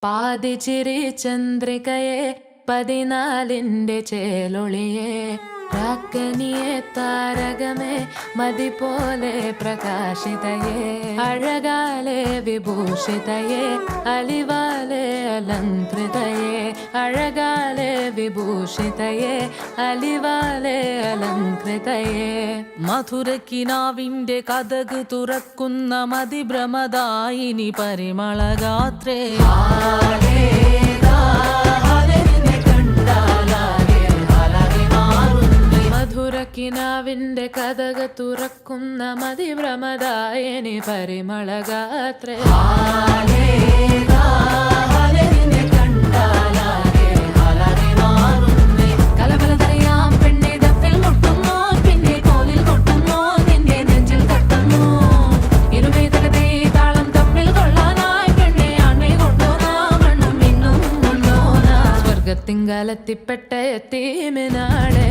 പാതിച്ചിരി ചന്ദ്രികയെ 14ന്റെ ചേലൊളിയെ രാക്കനിയെ താരകമേ മതി പോലെ പ്രകാശിതയെ അഴകാലെ വിഭൂഷിതയെ അലിവാലെ അലങ്കൃതയെ അഴകാലെ വിഭൂഷിതയെ അലിവാലെ അലങ്കൃതയെ മധുരക്കിനാവിന്റെ കഥക് തുറക്കുന്ന മതിഭ്രമദായിനി പരിമളഗാത്രേ മധുരക്കിനാവിന്റെ കഥക് തുറക്കുന്ന മതിഭ്രമദായിനി പരിമളഗാത്രേ കലബലതറിയാം പെണ്ണെ ദഫിൽ മുട്ടുന്നു പിന്നെ കോലിൽ കൊട്ടുന്നു നിന്റെ നെഞ്ചിൽ തട്ടുന്നു ഇരുമേതകത്തെ താളം തമ്മിൽ കൊള്ളാനായി പെണ്ണെ ആൺമേ കൊണ്ടോനാ മണ്ണും മിന്നും കൊണ്ടോനാ സ്വർഗത്തിങ്കലെത്തിപ്പെട്ട എത്തീമിനാളെ